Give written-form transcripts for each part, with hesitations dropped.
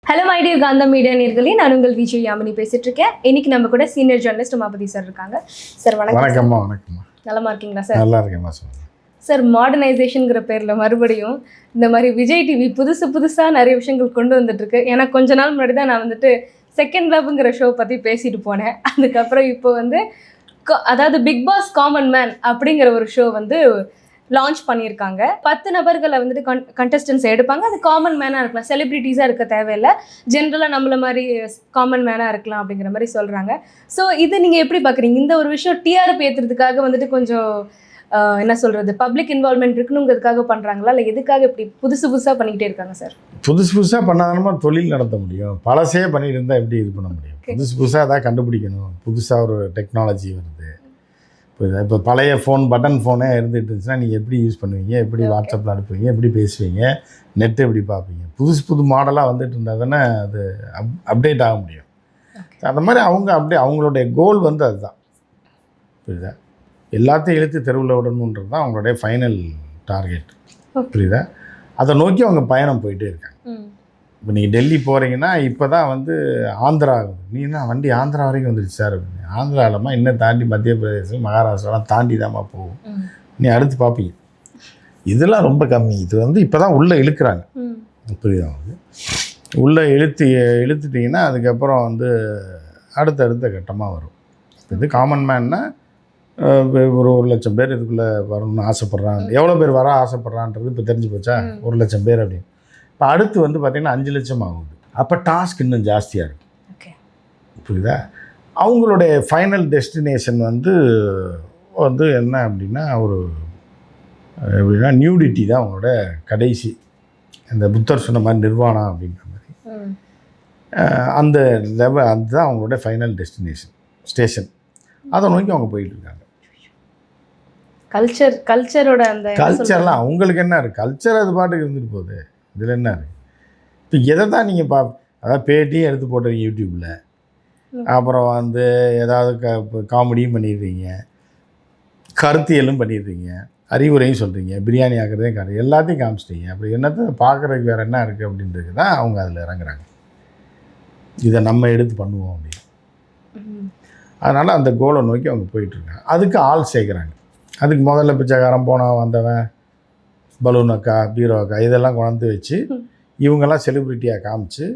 Hello my dear Kantha media நேயர்களே, நான் உங்கள் விஜய் யாமினி பேசிட்டு இருக்கேன். இன்னைக்கு நம்ம கூட சீனியர் ஜேர்னலிஸ்ட் உமாபதி சார் இருக்காங்க. சார் வணக்கம். வணக்கம்மா. நலமா இருக்கீங்களா சார்? நல்லா இருக்கேம்மா. சொல்லுங்க சார். மாடர்னைசேஷனுங்கிற பேர்ல மறுபடியும் இந்த மாதிரி விஜய் டிவி புதுசா நிறைய விஷயங்கள் கொண்டு வந்துட்டு இருக்கு. ஏன்னா கொஞ்ச நாள் முன்னாடி தான் நான் வந்துட்டு செகண்ட் லவ்ங்கிற ஷோ பத்தி பேசிட்டு போனேன். அதுக்கப்புறம் இப்போ வந்து அதாவது பிக் பாஸ் காமன் மேன் அப்படிங்கிற ஒரு ஷோ வந்து லான்ச் பண்ணியிருக்காங்க. 10 நபர்களை வந்துட்டு கண்டஸ்டன்ஸ் எடுப்பாங்க. அது காமன் மேனாக இருக்கலாம், செலிப்ரிட்டிஸாக இருக்க தேவையில்லை, ஜென்ரலாக நம்மள மாதிரி காமன் மேனாக இருக்கலாம் அப்படிங்கிற மாதிரி சொல்கிறாங்க. ஸோ இது நீங்கள் எப்படி பார்க்குறீங்க? இந்த ஒரு விஷயம் டிஆர்பி ஏற்றுறதுக்காக வந்துட்டு கொஞ்சம் என்ன சொல்கிறது, பப்ளிக் இன்வால்மெண்ட் இருக்கணுங்கிறதுக்காக பண்ணுறாங்களா, இல்லை எதுக்காக இப்படி புதுசாக பண்ணிக்கிட்டே இருக்காங்க சார்? புதுசாக பண்ணாதானமா தொழில் நடத்த முடியும். பழசே பண்ணிட்டு இருந்தால் எப்படி இது பண்ண முடியும்? புதுசாக தான் கண்டுபிடிக்கணும். புதுசாக ஒரு டெக்னாலஜி வருது. இப்போ பழைய ஃபோன், பட்டன் ஃபோனே இருந்துகிட்டு இருந்துச்சுன்னா நீங்கள் எப்படி யூஸ் பண்ணுவீங்க, எப்படி வாட்ஸ்அப்பில் அனுப்புவீங்க, எப்படி பேசுவீங்க, நெட்டு எப்படி பார்ப்பீங்க? புது மாடலாக வந்துட்டு இருந்தால் தானே அது அப்டேட் ஆக முடியும். அந்த மாதிரி அவங்களுடைய கோல் வந்து அதுதான். புரியுதா? எல்லாத்தையும் இழுத்து தெருவில் விடணுன்றது தான் அவங்களுடைய ஃபைனல் டார்கெட். புரியுதா? அதை நோக்கி அவங்க பயணம் போயிட்டே இருக்காங்க. இப்போ நீங்கள் டெல்லி போகிறீங்கன்னா இப்போ தான் வந்து ஆந்திரா ஆகுது. நீனா வண்டி ஆந்திரா வரைக்கும் வந்துடுச்சு சார் அப்படின்னு. ஆந்திராவிலமா இன்னும் தாண்டி மத்திய பிரதேசம், மகாராஷ்டிராலாம் தாண்டி தான்மா போகும். நீ அடுத்து பார்ப்பீங்க. இதெல்லாம் ரொம்ப கம்மி. இது வந்து இப்போ தான் உள்ளே இழுக்கிறாங்க. புரியுதா? வந்து உள்ளே இழுத்துட்டிங்கன்னா அதுக்கப்புறம் வந்து அடுத்த கட்டமாக வரும். இது காமன் மேன்னா ஒரு 1,00,000 பேர் இதுக்குள்ளே வரணும்னு ஆசைப்பட்றாங்க. எவ்வளோ பேர் வர ஆசைப்பட்றான்றது இப்போ தெரிஞ்சு போச்சா? 1,00,000 பேர் அப்படின்னு. இப்போ அடுத்து வந்து பார்த்திங்கன்னா 5 லட்சம் ஆகுது. அப்போ டாஸ்க் இன்னும் ஜாஸ்தியாக இருக்கும். புரியுதா? அவங்களுடைய ஃபைனல் டெஸ்டினேஷன் வந்து என்ன அப்படின்னா எப்படின்னா நியூடிட்டி தான் அவங்களோட கடைசி. இந்த புத்தர் சொன்ன மாதிரி நிர்வாணா அப்படின்ற மாதிரி அந்த லெவல், அதுதான் அவங்களோட ஃபைனல் ஸ்டேஷன். அதை நோக்கி அவங்க போயிட்டுருக்காங்க. கல்ச்சரோட அந்த கல்ச்சர்லாம் அவங்களுக்கு என்ன இருக்குது? கல்ச்சர் அது பாட்டுக்கு இருந்துட்டு போகுது. இதில் என்ன இருக்குது? இப்போ எதை தான் நீங்கள் அதாவது பேட்டியும் எடுத்து போட்டுறீங்க யூடியூப்பில், அப்புறம் வந்து ஏதாவது காமெடியும் பண்ணிடுறீங்க, கருத்தியலும் பண்ணிடுறீங்க, அறிவுரையும் சொல்கிறீங்க, பிரியாணி ஆக்குறதையும் எல்லாத்தையும் காமிச்சிட்டீங்க. அப்படி என்னத்தை பார்க்குறதுக்கு வேறு என்ன இருக்குது அப்படின்றது தான் அவங்க அதில் இறங்குறாங்க. இதை நம்ம எடுத்து பண்ணுவோம் அப்படின்னு. அதனால் அந்த கோலை நோக்கி அவங்க போயிட்டுருக்காங்க. அதுக்கு ஆள் சேர்க்குறாங்க. அதுக்கு முதல்ல பிச்சைக்காரன் போனவன் வந்தவன், பலூன் அக்கா, பீரோ அக்கா, இதெல்லாம் கொண்டு வச்சு இவங்கெல்லாம் செலிப்ரிட்டியாக காமிச்சு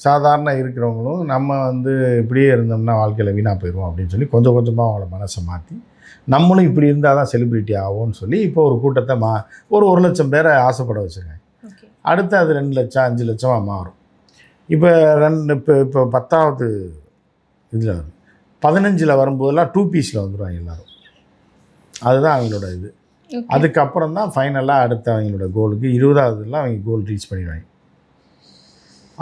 சாதாரண இருக்கிறவங்களும் நம்ம வந்து இப்படியே இருந்தோம்னா வாழ்க்கையில் வீணாக போயிடுவோம் அப்படின்னு சொல்லி கொஞ்சம் கொஞ்சமாக அவங்கள மனசை மாற்றி நம்மளும் இப்படி இருந்தால் தான் செலிப்ரிட்டி ஆகும்னு சொல்லி இப்போ ஒரு கூட்டத்தை ஒரு 1,00,000 பேரை ஆசைப்பட வச்சுருக்காங்க. அடுத்து அது 2 லட்சம் 5 லட்சமாக மாறும். இப்போ இப்போ 10வது இதில் வரும். 15ல் வரும்போதெல்லாம் 2 பீஸில் வந்துடுவாங்க எல்லோரும். அதுதான் அவங்களோட இது. அதுக்கப்புறம் தான் ஃபைனலாக அடுத்த அவங்களோட கோலுக்கு 20வதுலாம் அவங்க கோல் ரீச் பண்ணிடுவாங்க.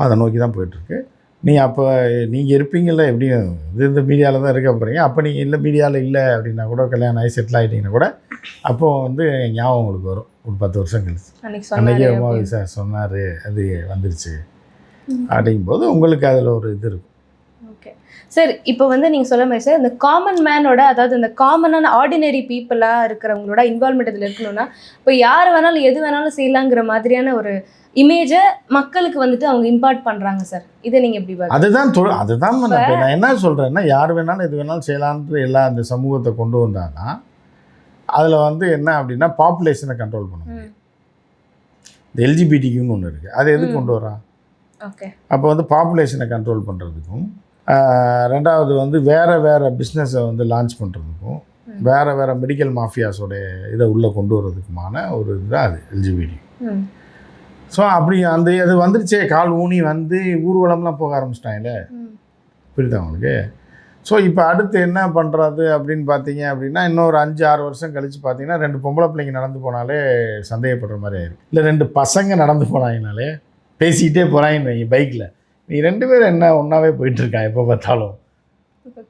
அதை நோக்கி தான் போயிட்டுருக்கு. நீங்கள் இருப்பீங்கள்ல, எப்படியும் இந்த மீடியாவில் தான் இருக்க போகிறீங்க. அப்போ நீங்கள் இல்லை மீடியாவில் இல்லை அப்படின்னா கூட, கல்யாணம் ஆகி செட்டில் ஆகிட்டிங்கன்னா கூட அப்போ வந்து ஞாபகம் உங்களுக்கு வரும். ஒரு 10 வருஷம் கழிச்சு அன்றைக்கி உமாவி சார் சொன்னார், அது வந்துருச்சு அப்படிங்கும்போது உங்களுக்கு அதில் ஒரு இது இருக்கும். சார், இப்போ வந்து நீங்கள் சொல்ல மாதிரி சார், இந்த காமன் மேனோட, அதாவது இந்த காமனான ஆர்டினரி பீப்புளாக இருக்கிறவங்களோட இன்வால்மெண்ட் இதில் இருக்கணும்னா இப்போ யார் வேணாலும் எது வேணாலும் செய்யலாங்கிற மாதிரியான ஒரு இமேஜை மக்களுக்கு வந்துட்டு அவங்க இம்பார்ட் பண்ணுறாங்க சார். இதை நீங்கள் எப்படி பார்க்குறீங்க? அதுதான் நான் என்ன சொல்கிறேன்னா, யார் வேணாலும் எது வேணாலும் செய்யலான்ட்டு எல்லா அந்த சமூகத்தை கொண்டு வந்தாங்கன்னா அதில் வந்து என்ன அப்படின்னா பாப்புலேஷனை கண்ட்ரோல் பண்ண முடியும். இந்த எல்ஜிபிடிக்குன்னு ஒன்று இருக்குது, அதை எது கொண்டு வரான்? அப்போ வந்து பாப்புலேஷனை கண்ட்ரோல் பண்ணுறதுக்கும், ரெண்டாவது வந்து வேறு பிஸ்னஸை வந்து லான்ச் பண்ணுறதுக்கும், வேறு மெடிக்கல் மாஃபியாஸோடைய இதை உள்ளே கொண்டு வர்றதுக்குமான ஒரு இதுதான் அது எல்ஜிபிடி. ஸோ அப்படி அது வந்துருச்சே, கால் ஊனி வந்து ஊர்வலம்லாம் போக ஆரம்பிச்சிட்டாங்களே. புரியுதா உங்களுக்கு? ஸோ இப்போ அடுத்து என்ன பண்ணுறது அப்படின்னு பார்த்தீங்க அப்படின்னா, இன்னொரு 5-6 வருஷம் கழித்து பார்த்தீங்கன்னா 2 பொம்பளை பிள்ளைங்க நடந்து போனாலே சந்தேகப்படுற மாதிரி ஆயிடும். இல்லை 2 பசங்க நடந்து போனாங்கனாலே பேசிக்கிட்டே போகிறாங்கன்னு வைங்க பைக்கில், நீ 2 பேரும் என்ன ஒன்றாவே போயிட்டுருக்கான், எப்போ பார்த்தாலும்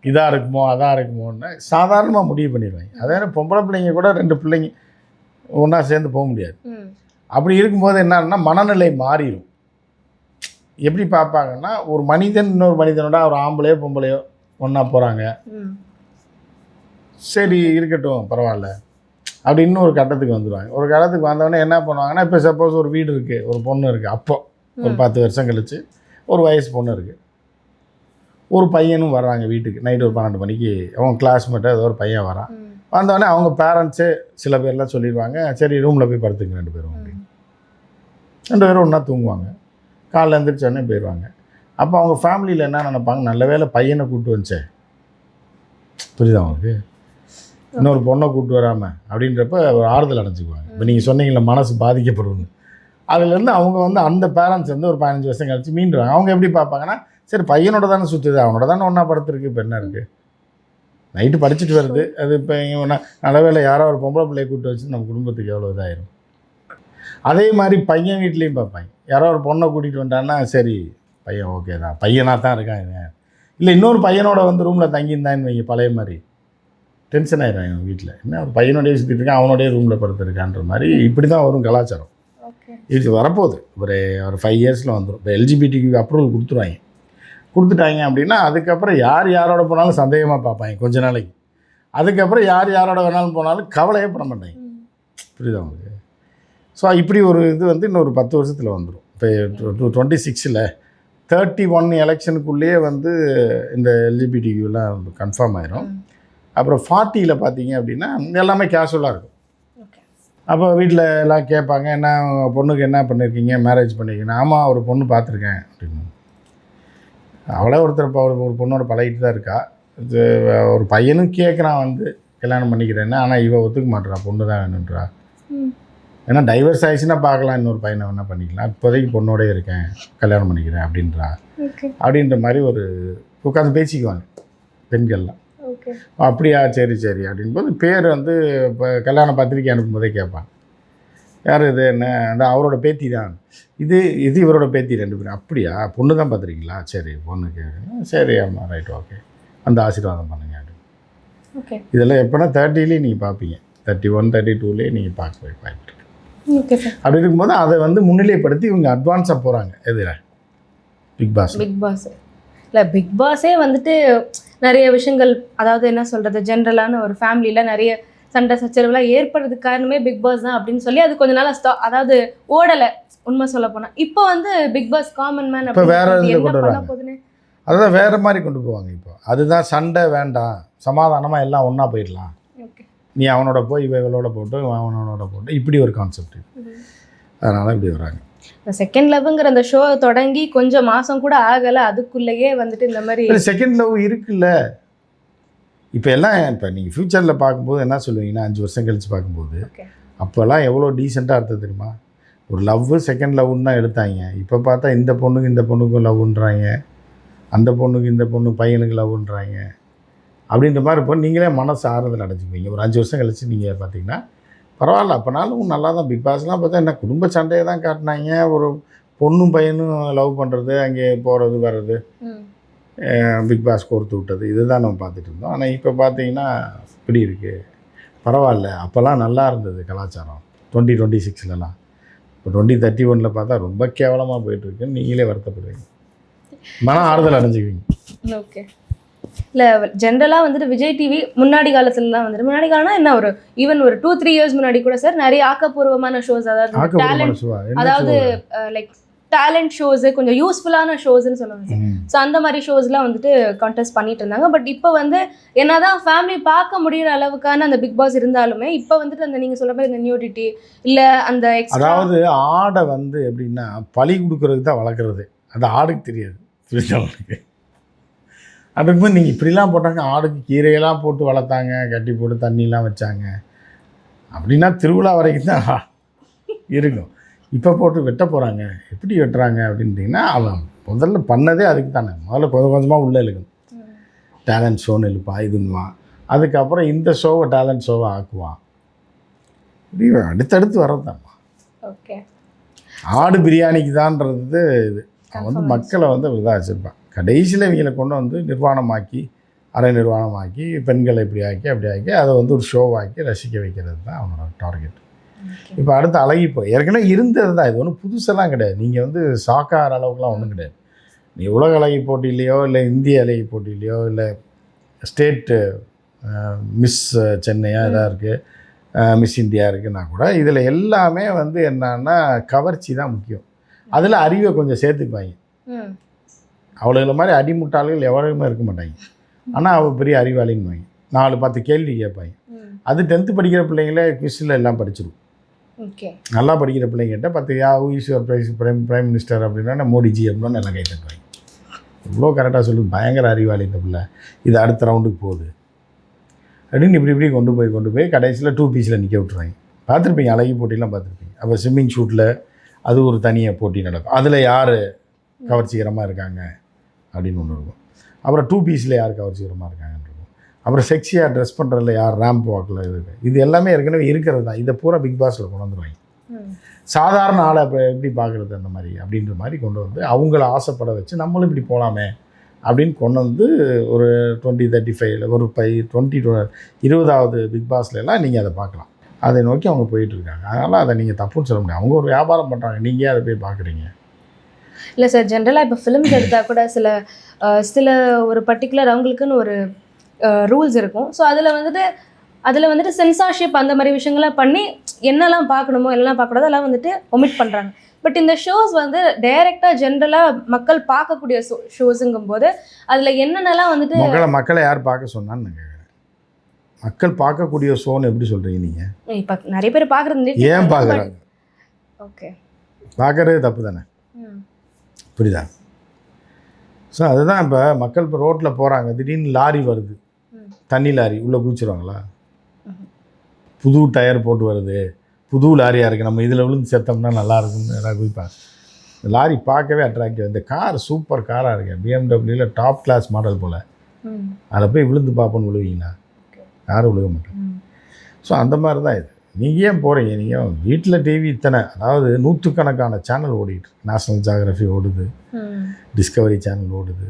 இதாக இருக்குமோ அதாக இருக்குமோன்னு சாதாரணமாக முடிவு பண்ணிடுவாங்க. அதே பொம்பளை பிள்ளைங்க கூட 2 பிள்ளைங்க ஒன்றா சேர்ந்து போக முடியாது. அப்படி இருக்கும்போது என்னன்னா மனநிலை மாறிடும். எப்படி பார்ப்பாங்கன்னா, ஒரு மனிதன் இன்னொரு மனிதனோட, ஒரு ஆம்பளையோ பொம்பளையோ ஒன்றா போகிறாங்க, சரி இருக்கட்டும் பரவாயில்ல அப்படி இன்னொரு கட்டத்துக்கு வந்துடுவாங்க. ஒரு கட்டத்துக்கு வந்தவொடனே என்ன பண்ணுவாங்கன்னா, இப்போ சப்போஸ் ஒரு வீடு இருக்குது, ஒரு பொண்ணு இருக்குது, அப்போ ஒரு 10 வருஷம் கழிச்சு ஒரு வயசு பொண்ணு இருக்குது, ஒரு பையனும் வர்றாங்க வீட்டுக்கு. நைட்டு ஒரு 12 மணிக்கு அவன் கிளாஸ்மேட்டாக ஏதோ ஒரு பையன் வரான். வந்தோடனே அவங்க பேரண்ட்ஸே சில பேர்லாம் சொல்லிடுவாங்க, சரி ரூமில் போய் படுத்துங்க 2 பேரும் அப்படின்னு. 2 பேரும் ஒன்றா தூங்குவாங்க. காலைல எழுந்திரிச்சோடனே போயிடுவாங்க. அப்போ அவங்க ஃபேமிலியில் என்ன நினைப்பாங்க, நல்ல வேளை பையனை கூப்பிட்டு வந்துச்சேன், புரியுதா அவங்களுக்கு, இன்னொரு பொண்ணை கூப்பிட்டு வராமல் அப்படின்றப்ப ஒரு ஆறுதல் அடைஞ்சிக்குவாங்க. இப்போ நீங்கள் சொன்னீங்கள மனசு பாதிக்கப்படும்னு, அதுலேருந்து அவங்க வந்து அந்த பேரண்ட்ஸ் வந்து ஒரு 15 வருஷம் கழிச்சு மீண்டுவாங்க. அவங்க எப்படி பார்ப்பாங்கன்னா, சரி பையனோட தானே சுற்றுது, அவனோட தானே ஒன்றா படுத்துருக்கு, இப்போ என்ன இருக்குது, நைட்டு படிச்சுட்டு வருது, அது இப்போ இங்கே நல்ல வேளை யாரோ ஒரு பொம்பளை பிள்ளையை கூப்பிட்டு வச்சு நம்ம குடும்பத்துக்கு எவ்வளோ இதாயிரும். அதே மாதிரி பையன் வீட்லேயும் பார்ப்பாங்க, யாரோ ஒரு பொண்ணை கூட்டிகிட்டு வந்துட்டான்னா சரி பையன் ஓகே தான், பையனாக தான் இருக்கான் இவன். இல்லை இன்னொரு பையனோட வந்து ரூமில் தங்கியிருந்தான்னு வைங்க, பழைய மாதிரி டென்ஷன் ஆயிடும் எங்கள் வீட்டில், என்ன ஒரு பையனோடய சுற்றிட்டு இருக்கான், அவனோடய ரூமில் படுத்துருக்கான்ற மாதிரி இப்படி தான் வரும் கலாச்சாரம். இது வரப்போகுது ஒரு 5 இயர்ஸில் வந்துடும். இப்போ எல்ஜிபிடிக்கு அப்ரூவல் கொடுத்துட்டாங்க அப்படின்னா அதுக்கப்புறம் யார் யாரோட போனாலும் சந்தேகமாக பார்ப்பாங்க கொஞ்ச நாளைக்கு. அதுக்கப்புறம் யார் யாரோட வேணாலும் போனாலும் கவலையே பட மாட்டாங்க. புரியுதா உங்களுக்கு? ஸோ இப்படி ஒரு இது வந்து இன்னொரு 10 வருஷத்தில் வந்துடும். இப்போ 26ல் 31 எலெக்ஷனுக்குள்ளேயே வந்து இந்த எல்ஜிபிடிக்யூலாம் கன்ஃபார்ம் ஆயிரும். அப்புறம் 40ல் பார்த்தீங்க அப்படின்னா எல்லாமே கேஷுவலாக இருக்கும். அப்போ வீட்டில் எல்லாம் கேட்பாங்க, என்ன பொண்ணுக்கு என்ன பண்ணியிருக்கீங்க, மேரேஜ் பண்ணியிருக்கீங்க, ஆமாம் ஒரு பொண்ணு பார்த்துருக்கேன் அப்படின்னு. அவளே ஒருத்தர் ஒரு பொண்ணோட பழகிட்டு தான் இருக்கா. இது ஒரு பையனும் கேட்குறான் வந்து கல்யாணம் பண்ணிக்கிறேன்னு, ஆனால் இவ ஒத்துக்க மாட்டேறா, பொண்ணு தான் வேணுன்றா. ஏன்னா டைவர்ஸ் ஆயிடுச்சுன்னா பார்க்கலாம், இன்னொரு பையனை வேணால் பண்ணிக்கலாம், இப்போதைக்கு பொண்ணோடே இருக்கேன், கல்யாணம் பண்ணிக்கிறேன் அப்படின்றா. அப்படின்ற மாதிரி ஒரு உட்காந்து பேசிக்குவாங்க பெண்கள்லாம். அப்படியா சரி சரி அப்படின்போது பேர் வந்து இப்போ கல்யாண பத்திரிக்கை அனுப்பும்போதே கேட்பாங்க, யார் இது என்ன, அவரோட பேத்தி தான், இது இவரோட பேத்தி 2 பேரும். அப்படியா பொண்ணு தான் பார்த்துருக்கீங்களா, சரி பொண்ணுக்கு, சரி ஆமாம் ரைட் ஓகே, அந்த ஆசீர்வாதம் பண்ணுங்க அப்படின்னு. இதெல்லாம் எப்போனா 30லேயே நீங்கள் பார்ப்பீங்க, 31 32லேயே நீங்கள் பார்க்க வாய்ப்பு இருக்கு. அப்படி இருக்கும்போது அதை வந்து முன்னிலைப்படுத்தி இவங்க அட்வான்ஸாக போகிறாங்க. எதிராக பிக் பாஸ் இல்லை பிக் பாஸே வந்துட்டு நிறைய விஷயங்கள், அதாவது என்ன சொல்கிறது, ஜென்ரலான ஒரு ஃபேமிலியில் நிறைய சண்டை சச்சரவுலாம் ஏற்படுறதுக்கு காரணமே பிக் பாஸ் தான் அப்படின்னு சொல்லி அது கொஞ்ச நாள் அதாவது ஓடலை உண்மை சொல்ல போனால். இப்போ வந்து பிக் பாஸ் காமன் மேன் இப்போ வேறு இதில் கொண்டு வராங்க, அதுதான் வேறு மாதிரி கொண்டு போவாங்க. இப்போ அதுதான் சண்டை வேண்டாம், சமாதானமாக எல்லாம் ஒன்றா போயிடலாம், நீ அவனோட போய் இவளோட போட்டு அவனோட போட்டு, இப்படி ஒரு கான்செப்ட். அதனால் இப்படி வராங்க. இந்த செகண்ட் லவ்ங்கிற அந்த ஷோ தொடங்கி கொஞ்சம் மாதம் கூட ஆகலை, அதுக்குள்ளேயே வந்துட்டு இந்த மாதிரி செகண்ட் லவ் இருக்குல்ல. இப்போ எல்லாம் இப்போ நீங்கள் ஃப்யூச்சரில் பார்க்கும்போது என்ன சொல்லுவீங்கன்னா 5 வருஷம் கழித்து பார்க்கும்போது அப்போல்லாம் எவ்வளோ டீசெண்டாக இருந்தது தெரியுமா? ஒரு லவ்வு செகண்ட் லவ்னு தான் எடுத்தாங்க. இப்போ பார்த்தா இந்த பொண்ணுக்கும் லவ்ன்றாங்க, அந்த பொண்ணுக்கு இந்த பொண்ணு பையனுக்கு லவ்ன்றாங்க. அப்படின்ற மாதிரி இப்போ நீங்களே மனசு ஆறுதல் அடைஞ்சிக்குவீங்க. ஒரு 5 வருஷம் கழிச்சு நீங்கள் பார்த்தீங்கன்னா பரவாயில்ல, அப்போனாலும் நல்லா தான். பிக் பாஸ்லாம் பார்த்தா என்ன குடும்ப சண்டையை தான் காட்டினாங்க, ஒரு பொண்ணும் பையனும் லவ் பண்ணுறது, அங்கே போகிறது வர்றது, பிக் பாஸ் கோர்த்து விட்டது, இதுதான் நம்ம பார்த்துட்டு இருந்தோம். ஆனால் இப்போ பார்த்தீங்கன்னா இப்படி இருக்குது. பரவாயில்ல, அப்போல்லாம் நல்லா இருந்தது கலாச்சாரம் 2026லலாம். இப்போ 2031ல் பார்த்தா ரொம்ப கேவலமாக போயிட்டுருக்குன்னு நீங்களே வருத்தப்படுவீங்க, மன ஆறுதல் அடைஞ்சிக்குவீங்க. ஓகே. இல்லை ஜென்ரலாக வந்துட்டு விஜய் டிவி முன்னாடி காலத்துலலாம் வந்துட்டு, முன்னாடி காலம்னா என்ன, ஒரு ஈவன் ஒரு 2-3 இயர்ஸ் முன்னாடி கூட சார் நிறைய ஆக்கப்பூர்வமான ஷோஸ், அதாவது லைக் டேலண்ட் ஷோஸு, கொஞ்சம் யூஸ்ஃபுல்லான ஷோஸ்ன்னு சொல்லுவாங்க சார். ஸோ அந்த மாதிரி ஷோஸ்லாம் வந்துட்டு கான்டெஸ்ட் பண்ணிட்டு இருந்தாங்க. பட் இப்போ வந்து என்னதான் ஃபேமிலி பார்க்க முடிகிற அளவுக்கான அந்த பிக் பாஸ் இருந்தாலுமே இப்போ வந்துட்டு அந்த நீங்கள் சொல்கிற மாதிரி இந்த நியூடிட்டி இல்லை அந்த அதாவது ஆடை வந்து எப்படின்னா பழி கொடுக்கறதுக்கு தான் வளர்க்குறது, அந்த ஆடுக்கு தெரியாது. புரிஞ்சவங்களுக்கு அப்படிங்கும்போது நீங்கள் இப்படிலாம் போட்டாங்க, ஆடுக்கு கீரையெல்லாம் போட்டு வளர்த்தாங்க, கட்டி போட்டு தண்ணிலாம் வச்சாங்க அப்படின்னா திருவிழா வரைக்கும் தான் இருக்கும். இப்போ போட்டு வெட்ட போகிறாங்க, எப்படி வெட்டுறாங்க அப்படின்ட்டிங்கன்னா அவன் முதல்ல பண்ணதே அதுக்கு தானே. முதல்ல கொஞ்சம் கொஞ்சமாக உள்ளே இழுக்கணும், டேலண்ட் ஷோன்னு இழுப்பான் இதுன்னுவான், அதுக்கப்புறம் இந்த ஷோவை டேலண்ட் ஷோவை ஆக்குவான், இப்படி அடுத்தடுத்து வர்றதாம்மா. ஓகே. ஆடு பிரியாணிக்கு தான்றது இது அவன் வந்து மக்களை வந்து இதாக வச்சுருப்பான். கடைசியில் இவங்களை கொண்டு வந்து நிர்வாணமாக்கி, அரை நிர்வாணமாக்கி, பெண்களை இப்படி ஆக்கி அப்படி ஆக்கி அதை வந்து ஒரு ஷோவாக்கி ரசிக்க வைக்கிறது தான் அவனோட டார்கெட். இப்போ அடுத்து அழகி போய் ஏற்கனவே இருந்தது தான், இது ஒன்றும் புதுசெல்லாம் கிடையாது. நீங்கள் வந்து ஷாக்காகிற அளவுக்குலாம் ஒன்றும் கிடையாது. நீ உலக அழகி போட்டியிலையோ இல்லை இந்திய அழகி போட்டியிலையோ இல்லை ஸ்டேட்டு மிஸ் சென்னையா இதாக இருக்குது, மிஸ் இந்தியா இருக்குன்னா கூட இதில் எல்லாமே வந்து என்னன்னா கவர்ச்சி தான் முக்கியம். அதில் அறிவை கொஞ்சம் சேர்த்துக்குவாங்க. அவளுகளை மாதிரி அடிமுட்டாள்கள் எவ்வளவுமே இருக்க மாட்டாங்க. ஆனால் அவள் பெரிய அறிவாளின்னு வாங்கி 4-10 கேள்வி கேட்பாங்க. அது 10th படிக்கிற பிள்ளைங்களே குவிஸில் எல்லாம் படிச்சிடும். ஓகே. நல்லா படிக்கிற பிள்ளைங்கிட்ட 10 who is your prime minister அப்படின்னா மோடிஜி அப்படின்னு எல்லாம் கை தட்டுவாங்க. இவ்வளோ கரெக்டாக சொல்லி பயங்கர அறிவாளி இந்த பிள்ளை, இது அடுத்த ரவுண்டுக்கு போகுது அப்படின்னு இப்படி கொண்டு போய் கடைசியில் 2 பீஸில் நிற்க விட்டுருவாங்க. பார்த்துருப்பீங்க, அழகி போட்டிலாம் பார்த்துருப்பீங்க. அப்போ ஸ்விம்மிங் ஷூட்டில் அது ஒரு தனியாக போட்டி நடக்கும். அதில் யார் கவர்ச்சிகரமாக இருக்காங்க அப்படின்னு ஒன்று இருக்கும். அப்புறம் 2 பீஸில் யார் கவர்ச்சிகரமாக இருக்காங்கன்னு இருக்கும். அப்புறம் செக்ஸியாக ட்ரெஸ் பண்ணுறதுல யார் ரேம்ப் வாக்கில் இருக்குது. இது எல்லாமே ஏற்கனவே இருக்கிறது தான். இதை பூரா பிக் பாஸில் கொண்டு வந்துடுவாங்க. சாதாரண ஆளை இப்போ எப்படி பார்க்குறது அந்த மாதிரி அப்படின்ற மாதிரி கொண்டு வந்து அவங்கள ஆசைப்பட வச்சு நம்மளும் இப்படி போகலாமே அப்படின்னு கொண்டு வந்து ஒரு 2035 ஒரு 20வது பிக் பாஸ்லாம் நீங்கள் அதை பார்க்கலாம். அதை நோக்கி அவங்க போயிட்டுருக்காங்க. அதனால் அதை நீங்கள் தப்புன்னு சொல்ல முடியாது. அவங்க ஒரு வியாபாரம் பண்ணுறாங்க, நீங்கள் அதை போய் பார்க்குறீங்க. இல்லை சார், ஜென்ரலாக இப்போ ஃபிலிம்ஸ் எடுத்தால் கூட சில ஒரு பர்டிகுலர் அவங்களுக்குன்னு ஒரு ரூல்ஸ் இருக்கும். ஸோ அதில் வந்துட்டு சென்சார்ஷிப் அந்த மாதிரி விஷயங்கள்லாம் பண்ணி என்னெல்லாம் பார்க்கணுமோ என்னெல்லாம் பார்க்கக்கூடாதோ அதெல்லாம் வந்துட்டு ஒமிட் பண்ணுறாங்க. பட் இந்த ஷோஸ் வந்து டைரெக்டாக ஜென்ரலாக மக்கள் பார்க்கக்கூடிய ஷோஸுங்கும் போது அதில் என்னென்னலாம் வந்துட்டு மக்களை யார் பார்க்க சொன்னான்னு நான் கேட்குறேன். மக்கள் பார்க்கக்கூடிய ஷோன்னு எப்படி சொல்கிறீங்க நீங்கள்? இப்போ நிறைய பேர் பார்க்குறது ஏன் பார்க்குறாங்க? ஓகே, பார்க்குறது தப்பு தானே, புரியுதா? ஸோ அதுதான் இப்போ மக்கள் இப்போ ரோட்டில் போகிறாங்க, திடீர்னு லாரி வருது, தண்ணி லாரி, உள்ளே குதிச்சிருவாங்களா? புது டயர் போட்டு வருது, புது லாரியாக இருக்குது, நம்ம இதில் விழுந்து செத்தோம்னா நல்லா இருக்குன்னு எல்லாம் குதிப்பாங்க. இந்த லாரி பார்க்கவே அட்ராக்டிவ். இந்த கார் சூப்பர் காராக இருக்கு, பிஎம்டபிள்யூவில் டாப் கிளாஸ் மாடல் போல். அதில் போய் விழுந்து பார்ப்போன்னு விழுவீங்களா? யாரும் விழுக மாட்டாங்க. ஸோ அந்த மாதிரி தான் இது. நீங்கள் ஏன் போகிறீங்க? நீங்கள் வீட்டில் டிவி இத்தனை, அதாவது 100கணக்கான சேனல் ஓடிட்டு, நேஷ்னல் ஜியோகிராஃபி ஓடுது, டிஸ்கவரி சேனல் ஓடுது,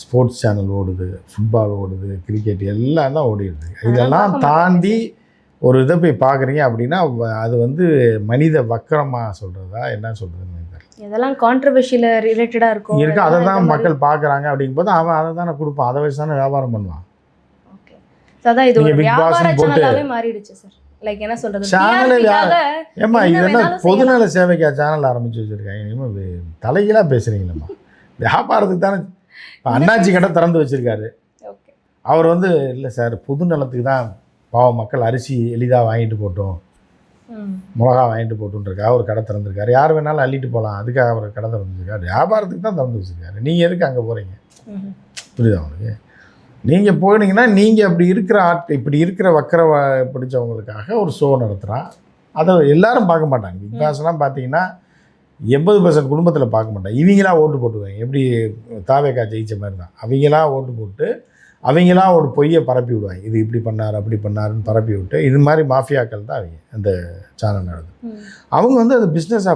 ஸ்போர்ட்ஸ் சேனல் ஓடுது, ஃபுட்பால் ஓடுது, கிரிக்கெட் எல்லாம் தான் ஓடிடுது. இதெல்லாம் தாண்டி ஒரு இதை போய் பார்க்குறீங்க அப்படின்னா அது வந்து மனித வக்கரமாக சொல்கிறதா என்ன சொல்கிறதுன்னு தெரியல. இதெல்லாம் கான்ட்ரவர்ஷியல் ரிலேட்டடாக இருக்கும் இருக்குது. அதை தான் மக்கள் பார்க்குறாங்க. அப்படிங்கும்போது அவன் அதை தானே கொடுப்பான், அதை வச்சு தானே வியாபாரம் பண்ணுவான். ஓகே, அதான் இது ஒரு வியாபார சேனலாகவே மாறிடுச்சு சார். லைக் என்ன சொல்கிறது, சேனல் ஏம்மா இதெல்லாம் பொதுநல சேவைக்கா சேனல் ஆரம்பித்து வச்சுருக்காங்க. இனிமேல் தலைகளாக பேசுகிறீங்களம்மா. வியாபாரத்துக்கு தானே. அண்ணாச்சி கடை திறந்து வச்சுருக்காரு. அவர் வந்து இல்லை சார் பொதுநலத்துக்கு தான், பாவம் மக்கள் அரிசி எளிதாக வாங்கிட்டு போட்டோம், மிளகா வாங்கிட்டு போட்டுருக்கா ஒரு கடை திறந்துருக்காரு. யார் வேணாலும் அள்ளிட்டு போகலாம், அதுக்காக அவர் கடை திறந்துருக்காரு. வியாபாரத்துக்கு தான் திறந்து வச்சுருக்காரு. நீங்கள் எதுக்கு அங்கே போகிறீங்க? புரியுதா உங்களுக்கு? நீங்கள் போனீங்கன்னா நீங்கள் அப்படி இருக்கிற இப்படி இருக்கிற வக்கர பிடிச்சவங்களுக்காக ஒரு ஷோ நடத்துகிறான். அதை எல்லாரும் பார்க்க மாட்டாங்க. பிக் பாஸ்லாம் பார்த்தீங்கன்னா 80% குடும்பத்தில் பார்க்க மாட்டாங்க. இவங்களா ஓட்டு போட்டுவாங்க. எப்படி தாவேக்கா ஜெயிச்ச மாதிரி தான். அவங்களா ஓட்டு போட்டு அவங்களா ஒரு பொய்யை பரப்பி விடுவாங்க. இது இப்படி பண்ணார் அப்படி பண்ணாருன்னு பரப்பி விட்டு, இது மாதிரி மாஃபியாக்கள் தான் அவங்க அந்த சேனல் நடக்குது. அவங்க வந்து அது பிஸ்னஸாக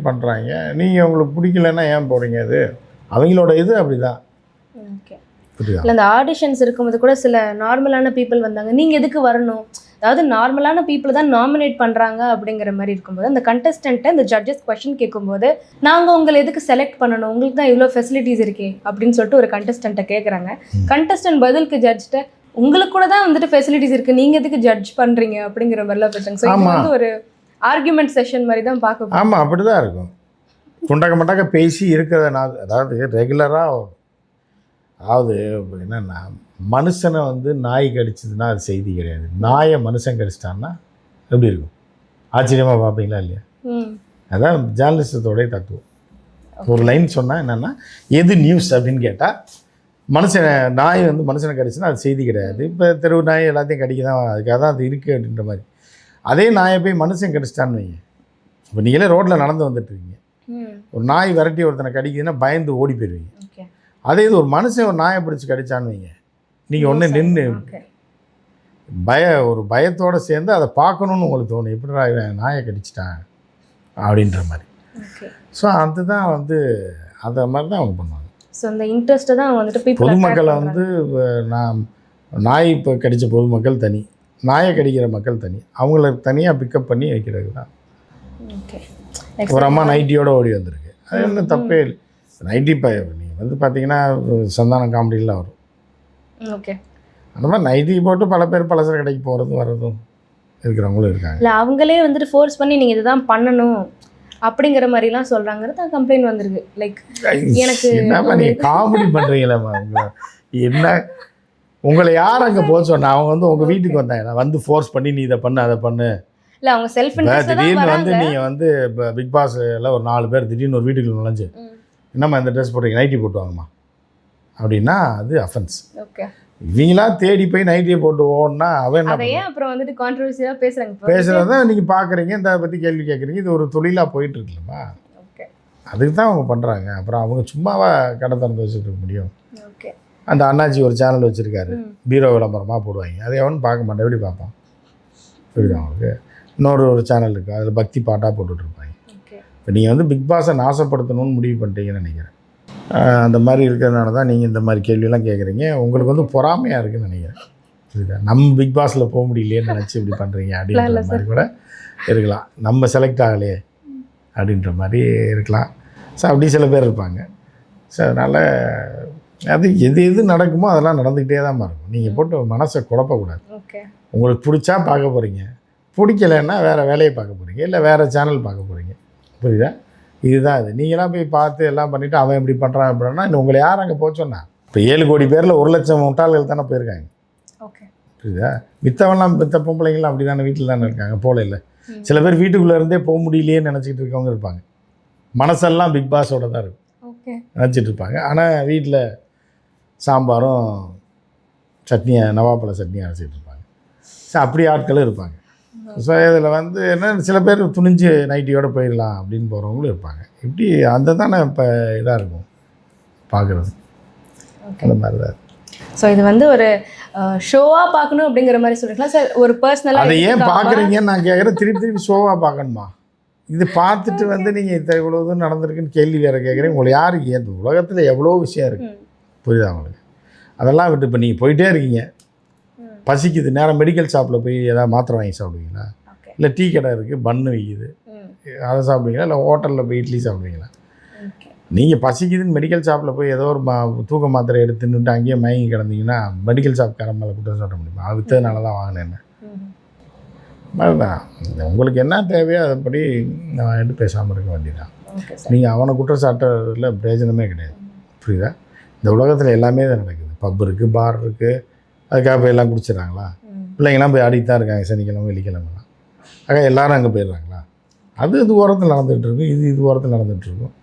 பண்ணுறாங்க. நீங்கள் உங்களுக்கு பிடிக்கலன்னா ஏன் போகிறீங்க? அது அவங்களோட இது அப்படி தான். ஓகே, இல்லை அந்த ஆடிஷன்ஸ் இருக்கும்போது கூட சில நார்மலான பீப்புள் வந்தாங்க, நீங்கள் எதுக்கு வரணும், அதாவது நார்மலான பீப்புள் தான் நாமினேட் பண்ணுறாங்க அப்படிங்கிற மாதிரி இருக்கும்போது அந்த கண்டஸ்டண்ட்டை இந்த ஜட்ஜஸ் கொஸ்டின் கேட்கும்போது நாங்கள் உங்களை எதுக்கு செலக்ட் பண்ணணும், உங்களுக்கு தான் இவ்வளோ ஃபெசிலிட்டிஸ் இருக்கே அப்படின்னு சொல்லிட்டு ஒரு கண்டஸ்டண்ட்டை கேட்குறாங்க. கண்டஸ்டன்ட் பதிலுக்கு ஜட்ஜ்கிட்ட உங்களுக்கு கூட தான் வந்துட்டு ஃபெசிலிட்டிஸ் இருக்குது, நீங்கள் எதுக்கு ஜட்ஜ் பண்ணுறீங்க அப்படிங்கிற மாதிரிலாம் பேசுகிறாங்க. ஸோ இது வந்து ஒரு ஆர்கியூமெண்ட் செஷன் மாதிரி தான் பார்க்க. ஆமாம், அப்படி தான் இருக்கும். குண்டக்க மட்டாக்க பேசி இருக்கிறத அதாவது ரெகுலராக, அதாவது என்னென்னா மனுஷனை வந்து நாய் கடிச்சதுன்னா அது செய்தி கிடையாது. நாயை மனுஷன் கடிச்சிட்டான்னா எப்படி இருக்கும்? ஆச்சரியமாக பார்ப்பீங்களா இல்லையா? அதான் ஜேர்னலிசத்தோடைய தத்துவம். ஒரு லைன் சொன்னால் என்னென்னா, எது நியூஸ் அப்படின்னு கேட்டால், நாய் வந்து மனுஷனை கடிச்சுன்னா அது செய்தி கிடையாது. இப்போ தெருவு நாய் எல்லாத்தையும் கடிக்க தான், அதுக்காக தான் அது இருக்குது அப்படின்ற மாதிரி. அதே நாயை போய் மனுஷன் கடிச்சிட்டான்னு வைங்க. இப்போ நீங்களே ரோட்டில் நடந்து வந்துட்டுருக்கீங்க, ஒரு நாய் விரட்டி ஒருத்தனை கடிக்குதுன்னா பயந்து ஓடி போயிடுவீங்க. அதே இது ஒரு மனுஷன் ஒரு நாயை பிடிச்சி கடிச்சான்னு வைங்க, நீங்கள் ஒன்று நின்று ஒரு பயத்தோடு சேர்ந்து அதை பார்க்கணுன்னு உங்களுக்கு தோணும். எப்படிடா இவன் நாயை கடிச்சிட்டான் அப்படின்ற மாதிரி. ஸோ அதுதான் வந்து அந்த மாதிரி தான் அவங்க பண்ணுவாங்க. ஸோ அந்த இன்ட்ரெஸ்ட்டை தான் வந்துட்டு பொதுமக்களை வந்து நாய் இப்போ கடித்த பொதுமக்கள் தனி, நாயை கடிக்கிற மக்கள் தனி, அவங்கள தனியாக பிக்கப் பண்ணி வைக்கிறது தான். ஒரு அம்மா நைட்டியோடு ஓடி வந்திருக்கு, அது ஒன்றும் தப்பே இல்லை. நைட்டி நீங்கள் வந்து பார்த்தீங்கன்னா சந்தானம் காமெடியெலாம் வரும். ஓகே, அந்த மாதிரி நைட்டி போட்டு பல பேர் பலசர கடைக்கு போகிறதும் வர்றதும் இருக்கிறவங்களும் இருக்காங்க. இல்லை அவங்களே வந்துட்டு ஃபோர்ஸ் பண்ணி நீங்கள் இதுதான் பண்ணணும் அப்படிங்கிற மாதிரிலாம் சொல்கிறாங்கிறது தான் கம்ப்ளைண்ட் வந்திருக்கு. லைக் எனக்கு என்னம்மா நீங்கள் காமெடி பண்ணுறீங்களேம்மா உங்களை என்ன உங்களை யார் அங்கே போக சொன்னா? அவங்க வந்து உங்கள் வீட்டுக்கு வந்தாங்க, நான் வந்து ஃபோர்ஸ் பண்ணி நீ இதை பண்ணு அதை பண்ணு. இல்லை அவங்க செல்ஃப் இன்ட்ரெஸ்ட் தான் திடீர்னு வந்து வராங்க. நீங்கள் வந்து இப்போ பிக் பாஸ்ல ஒரு 4 பேர் திடீர்னு ஒரு வீட்டுக்குள்ள நுழைஞ்சு என்னம்மா இந்த ட்ரெஸ் போடுறீங்க, நைட்டி போட்டு வாங்கம்மா அப்படின்னா அது அஃபென்ஸ். ஓகே, இவங்களா தேடி போய் நைட்டியை போட்டு ஓடனா அவன் என்ன அதை ஏன் அப்புறம் வந்துட்டு கான்ட்ரவர்சியாக பேசுகிறாங்க? பேசுகிறத நீங்கள் பார்க்குறீங்க, இந்த பற்றி கேள்வி கேட்குறீங்க. இது ஒரு தொழிலாக போயிட்டு இருக்குல்லம்மா, ஓகே அதுக்கு தான் அவங்க பண்ணுறாங்க. அப்புறம் அவங்க சும்மாவா கடை திறந்து வச்சுட்டு இருக்க முடியும்? ஓகே. அந்த அண்ணாச்சி ஒரு சேனல் வச்சுருக்காரு, பீரோ விளம்பரமாக போடுவாங்க, அதை எவனும் பார்க்க மாட்டேன், எப்படி பார்ப்பான்? புரியுது அவங்களுக்கு. ஒரு சேனல் இருக்குது, அதில் பக்தி பாட்டாக போட்டுட்ருப்பாங்க. இப்போ நீங்கள் வந்து பிக் பாஸை நாசப்படுத்தணும்னு முடிவு பண்ணிட்டீங்கன்னு நினைக்கிறேன். அந்த மாதிரி இருக்கிறதுனால தான் நீங்கள் இந்த மாதிரி கேள்வியெல்லாம் கேட்குறீங்க. உங்களுக்கு வந்து பொறாமையாக இருக்குதுன்னு நினைக்கிறேன். புரியுதா? நம்ம பிக் பாஸில் போக முடியலையேன்னு நினச்சி இப்படி பண்ணுறீங்க அப்படின்ற மாதிரி கூட இருக்கலாம். நம்ம செலக்ட் ஆகலையே அப்படின்ற மாதிரி இருக்கலாம். ஸோ அப்படி சில பேர் இருப்பாங்க. ஸோ அதனால் அது எது எது நடக்குமோ அதெல்லாம் நடந்துக்கிட்டே தான் இருக்கும். நீங்கள் போட்டு மனசை குழப்பக்கூடாது. ஓகே, உங்களுக்கு பிடிச்சா பார்க்க போகிறீங்க, பிடிக்கலைன்னா வேறு வேலையை பார்க்க போகிறீங்க, இல்லை வேறு சேனல் பார்க்க போகிறீங்க. புரியுதா? இதுதான் இது. நீங்களாம் போய் பார்த்து எல்லாம் பண்ணிவிட்டு அவன் எப்படி பண்ணுறான் அப்படின்னா இன்னும் உங்களை யார் அங்கே போச்சோன்னா? இப்போ 7 கோடி பேரில் 1 லட்சம் முட்டாள்கள் தானே போயிருக்காங்க. ஓகே, புரியுதா? மித்த பொம்பளைங்களாம் அப்படி தானே வீட்டில் தானே இருக்காங்க, போல இல்லை. சில பேர் வீட்டுக்குள்ளே இருந்தே போக முடியலையேன்னு நினச்சிக்கிட்டு இருக்கவங்க இருப்பாங்க. மனசெல்லாம் பிக் பாஸோட தான் இருக்கும், ஓகே நினச்சிட்டு இருப்பாங்க. ஆனால் வீட்டில் சாம்பாரும் சட்னியை நவாப்பழ சட்னி அரைச்சிட்டு இருப்பாங்க. ஸோ அப்படி ஆட்களும் இருப்பாங்க. ஸோ இதில் வந்து என்ன, சில பேர் துணிஞ்சு நைட்டியோடு போயிடலாம் அப்படின்னு போகிறவங்களும் இருப்பாங்க. இப்படி அந்த தானே இப்போ இதாக இருக்கும் பார்க்குறது, அந்த மாதிரி தான். ஸோ இது வந்து ஒரு ஷோவாக பார்க்கணும் அப்படிங்கிற மாதிரி சொல்லிக்கலாம் சார். ஒரு பர்சனலாக அதை ஏன் பார்க்குறீங்கன்னு நான் கேட்குறேன். திருப்பி ஷோவாக பார்க்கணுமா? இது பார்த்துட்டு வந்து நீங்கள் இவ்வளோ இது நடந்திருக்குன்னு கேள்வி வேறு கேட்குறீங்க. உங்களை யாருக்கு ஏன் உலகத்தில் எவ்வளோ விஷயம் இருக்குது, புரியுதா உங்களுக்கு? அதெல்லாம் விட்டு இப்போ நீங்கள் போயிட்டே இருக்கீங்க, பசிக்குது, நேரம் மெடிக்கல் ஷாப்பில் போய் ஏதாவது மாத்திரை வாங்கி சாப்பிடுவீங்களா? இல்லை டீ கடை இருக்குது, பன்னு விற்கிது, அதை சாப்பிடுவீங்களா? இல்லை ஹோட்டலில் போய் இட்லி சாப்பிடுவீங்களா? நீங்கள் பசிக்குதுன்னு மெடிக்கல் ஷாப்பில் போய் ஏதோ ஒரு தூக்க மாத்திரை எடுத்துன்னுட்டு அங்கேயே மயங்கி கிடந்தீங்கன்னா மெடிக்கல் ஷாப்காரன் மேலே குற்றம் சாட்ட முடியுமா? அது விற்றதுனால தான் வாங்கினேன்னு. அதுதான் உங்களுக்கு என்ன தேவையோ அதைப்படி நான் எடுத்து பேசாமல் இருக்க வேண்டியதான். நீங்கள் அவனை குற்றம் சாட்டுறதுல பிரயோஜனமே கிடையாது. புரியுதா? இந்த உலகத்தில் எல்லாமே தான் நடக்குது. பப் இருக்குது, பார் இருக்குது, அதுக்காக போய் எல்லாம் குடிச்சிடறாங்களா? பிள்ளைங்களாம் போய் ஆடிட்டு தான் இருக்காங்க சனிக்கிழமை வெள்ளிக்கிழமெல்லாம். ஆக எல்லோரும் அங்கே போயிடுறாங்களா? அது இது ஓரத்தில் நடந்துகிட்டு இருக்கும், இது ஓரத்தில் நடந்துகிட்ருக்கும்.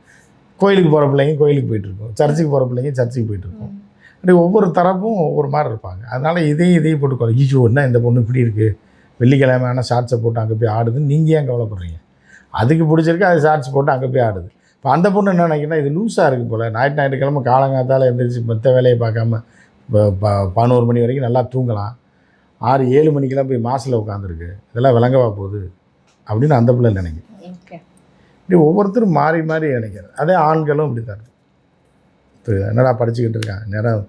கோயிலுக்கு போகிற பிள்ளைங்க கோயிலுக்கு போயிட்டுருக்கோம், சர்ச்சுக்கு போகிற பிள்ளைங்க சர்ச்சுக்கு போயிட்டுருக்கோம். அப்படி ஒவ்வொரு தரப்பும் ஒவ்வொரு மாதிரி இருப்பாங்க. அதனால் இதையும் போட்டுக்கோ, ஈச்சோ என்ன இந்த பொண்ணு இப்படி இருக்குது, வெள்ளிக்கிழமை ஆனால் ஷார்ட்ஸை போட்டு அங்கே போய் ஆடுதுன்னு நீங்கள் ஏன் கவலைப்படுறீங்க? அதுக்கு பிடிச்சிருக்கு, அது ஷார்ட்ஸ் போட்டு அங்கே போய் ஆடுது. இப்போ அந்த பொண்ணு என்ன நினைக்கிறேன்னா, இது லூஸாக இருக்குது போல், ஞாயிற்றுக்கிழமை காலங்காத்தால் எழுந்திரிச்சு மற்ற வேலையை பார்க்காம 11 மணி வரைக்கும் நல்லா தூங்கலாம், 6-7 மணிக்கெல்லாம் போய் மாசில் உட்காந்துருக்கு, இதெல்லாம் விளங்கவா போகுது அப்படின்னு அந்த பிள்ளை நினைக்கும். இப்படி ஒவ்வொருத்தரும் மாறி மாறி நினைக்கிறேன். அதே ஆண்களும் இப்படி தான் இருக்கு. இப்போ என்னடா படிச்சுக்கிட்டு இருக்கான், நேரம்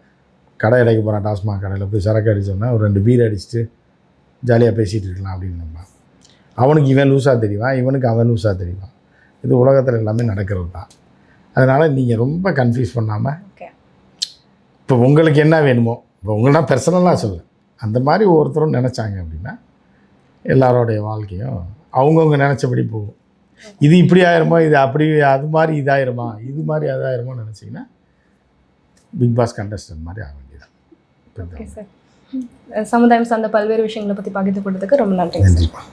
கடை அடைக்க போகிறான், டாஸ்மாக் கடையில் போய் சரக்கு அடித்தோம்னா ஒரு 2 பீர் அடிச்சுட்டு ஜாலியாக பேசிகிட்டு இருக்கலாம் அப்படின்னு நம்ம. அவனுக்கு இவன் லூஸாக தெரிவான், இவனுக்கு அவன் லூஸாக தெரிவான். இது உலகத்தில் எல்லாமே நடக்கிறது தான். அதனால் நீங்கள் ரொம்ப கன்ஃபியூஸ் பண்ணாமல் இப்போ உங்களுக்கு என்ன வேணுமோ, இப்போ உங்கள்னா பெர்சனலாக சொல்ல அந்த மாதிரி ஒவ்வொருத்தரும் நினச்சாங்க அப்படின்னா எல்லாரோடைய வாழ்க்கையும் அவங்கவுங்க நினச்சபடி போகும். இது இப்படி ஆயிருமோ, இது அப்படி, அது மாதிரி இதாயிருமா, இது மாதிரி அதாயிருமோ நினச்சிங்கன்னா பிக் பாஸ் கண்டஸ்டன்ட் மாதிரி ஆக வேண்டியதான். சமுதாயம் சார்ந்த பல்வேறு விஷயங்களை பற்றி பகிர்ந்து கொண்டதுக்கு ரொம்ப நன்றி. நன்றிப்பா.